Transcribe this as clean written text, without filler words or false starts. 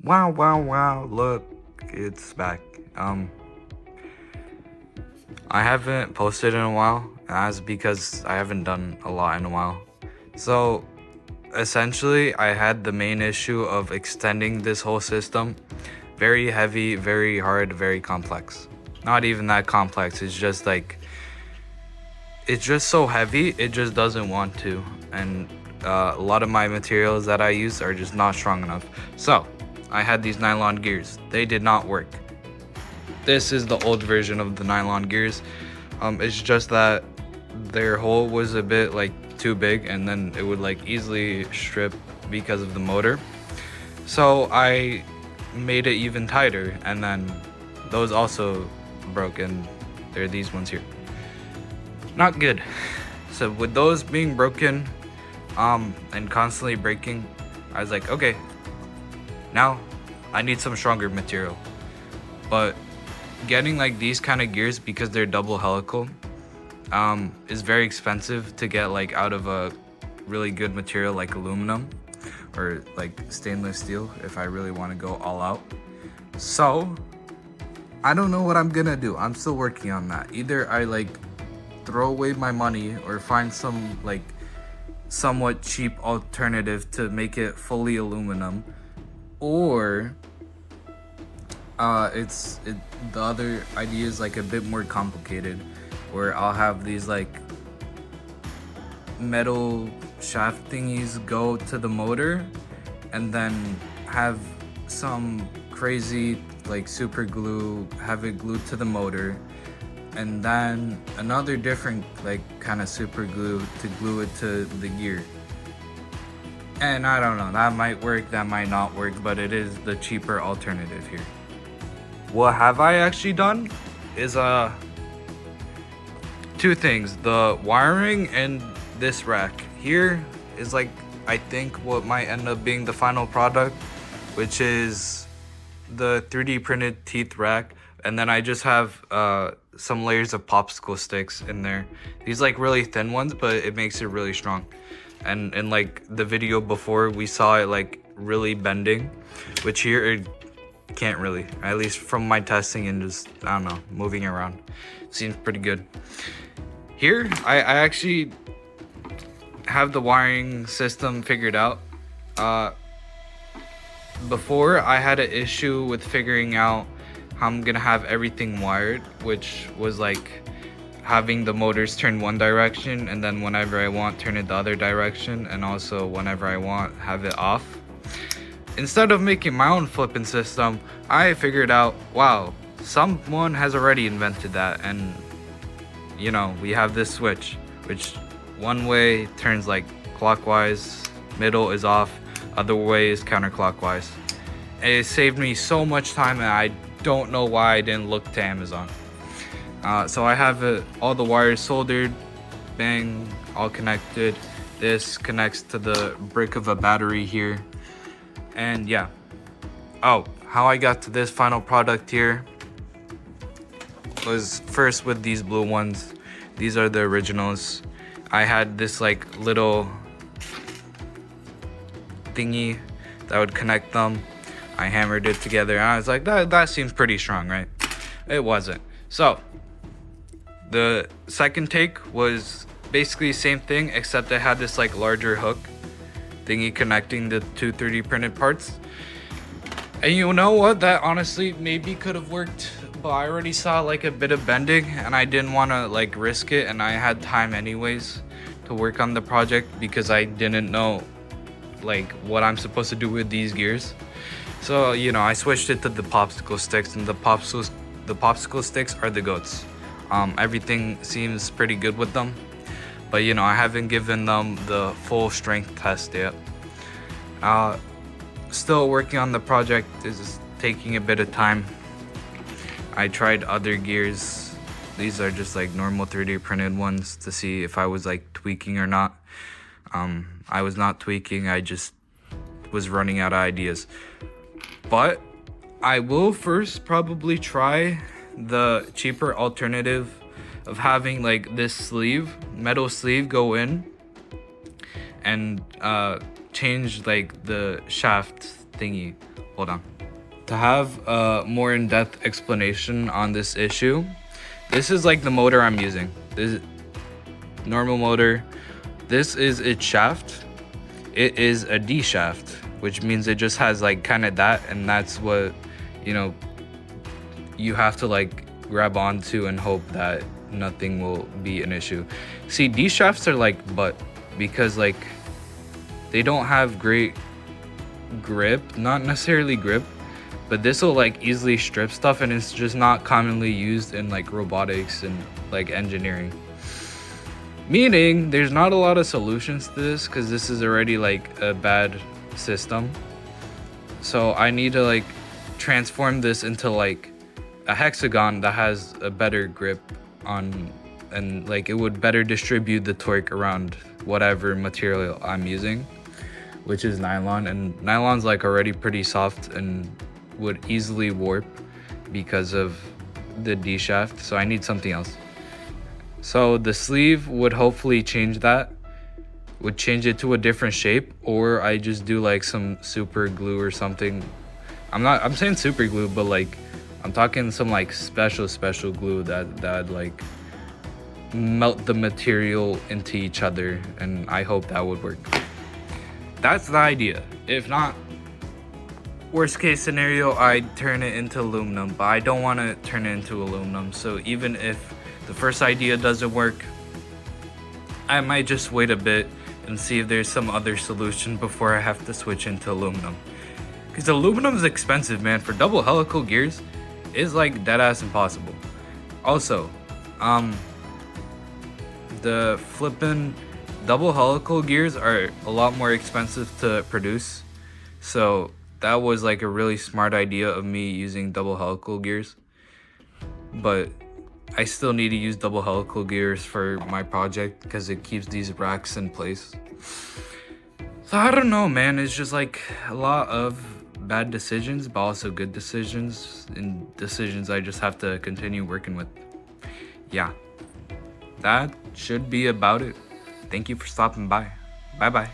Wow, wow, wow, look, it's back. I haven't posted in a while, and that's because I haven't done a lot in a while. So, essentially, I had the main issue of extending this whole system. Very heavy, very hard, very complex. Not even that complex, it's just so heavy, it just doesn't want to. And a lot of my materials that I use are just not strong enough. So, I had these nylon gears. They did not work. This is the old version of the nylon gears. It's just that their hole was a bit like too big, and then it would like easily strip because of the motor. So I made it even tighter, and then those also broke, and they're these ones here. Not good. So with those being broken, and constantly breaking, I was like, okay, now I need some stronger material. But getting like these kind of gears, because they're double helical, is very expensive to get like out of a really good material like aluminum or like stainless steel if I really want to go all out. So I don't know what I'm gonna do. I'm still working on that. Either I like throw away my money or find some like somewhat cheap alternative to make it fully aluminum, or the other idea is like a bit more complicated, where I'll have these like metal shaft thingies go to the motor, and then have some crazy like super glue, have it glued to the motor, and then another different like kind of super glue to glue it to the gear. And I don't know, that might work, that might not work, but it is the cheaper alternative here. What have I actually done is two things. The wiring and this rack here is like, I think what might end up being the final product, which is the 3D printed teeth rack. And then I just have some layers of popsicle sticks in there. These like really thin ones, but it makes it really strong. And in like the video before, we saw it like really bending, which here it can't really, at least from my testing and just, I don't know, moving around. Seems pretty good. Here, I actually have the wiring system figured out. Before, I had an issue with figuring out how I'm gonna have everything wired, which was like having the motors turn one direction, and then whenever I want, turn it the other direction, and also whenever I want, have it off. Instead of making my own flipping system, I figured out, wow, someone has already invented that, and you know, we have this switch, which one way turns like clockwise, middle is off, other way is counterclockwise. And it saved me so much time, and I don't know why I didn't look to Amazon. So I have all the wires soldered, bang, all connected. This connects to the brick of a battery here. And yeah. Oh, how I got to this final product here was first with these blue ones. These are the originals. I had this like little thingy that would connect them. I hammered it together, and I was like, that seems pretty strong, right? It wasn't. So the second take was basically same thing, except it had this like larger hook thingy connecting the two 3D printed parts. And you know what? That honestly maybe could have worked, but I already saw like a bit of bending, and I didn't want to like risk it, and I had time anyways to work on the project because I didn't know like what I'm supposed to do with these gears. So, you know, I switched it to the popsicle sticks, and the popsicle sticks are the goats. Everything seems pretty good with them, but you know, I haven't given them the full strength test yet. Still working on the project. This is taking a bit of time. I tried other gears. These are just like normal 3D printed ones to see if I was like tweaking or not. I was not tweaking, I just was running out of ideas. But I will first probably try the cheaper alternative of having like this sleeve, metal sleeve, go in and change like the shaft thingy hold on. To have a more in-depth explanation on this issue, this is like the motor I'm using. This normal motor. This is its shaft. It is a D shaft, which means it just has like kind of that, and that's what, you know, you have to like grab onto and hope that nothing will be an issue. See, D shafts are like butt because like they don't have great grip, not necessarily grip, but this will like easily strip stuff, and it's just not commonly used in like robotics and like engineering. Meaning there's not a lot of solutions to this because this is already like a bad system. So I need to like transform this into like a hexagon that has a better grip on, and like it would better distribute the torque around whatever material I'm using, which is nylon. And nylon's like already pretty soft and would easily warp because of the D shaft. So I need something else. So the sleeve would hopefully change that, would change it to a different shape, or I just do like some super glue or something. I'm saying super glue, but like I'm talking some like special glue that like melt the material into each other, and I hope that would work. That's the idea. If not, worst case scenario, I'd turn it into aluminum, but I don't want to turn it into aluminum. So even if the first idea doesn't work, I might just wait a bit and see if there's some other solution before I have to switch into aluminum. Because aluminum is expensive, man. For double helical gears, it's like dead ass impossible. Also, the flippin' double helical gears are a lot more expensive to produce. So that was like a really smart idea of me using double helical gears. But I still need to use double helical gears for my project because it keeps these racks in place. So I don't know, man. It's just like a lot of bad decisions, but also good decisions, and decisions I just have to continue working with. Yeah, that should be about it. Thank you for stopping by. Bye bye.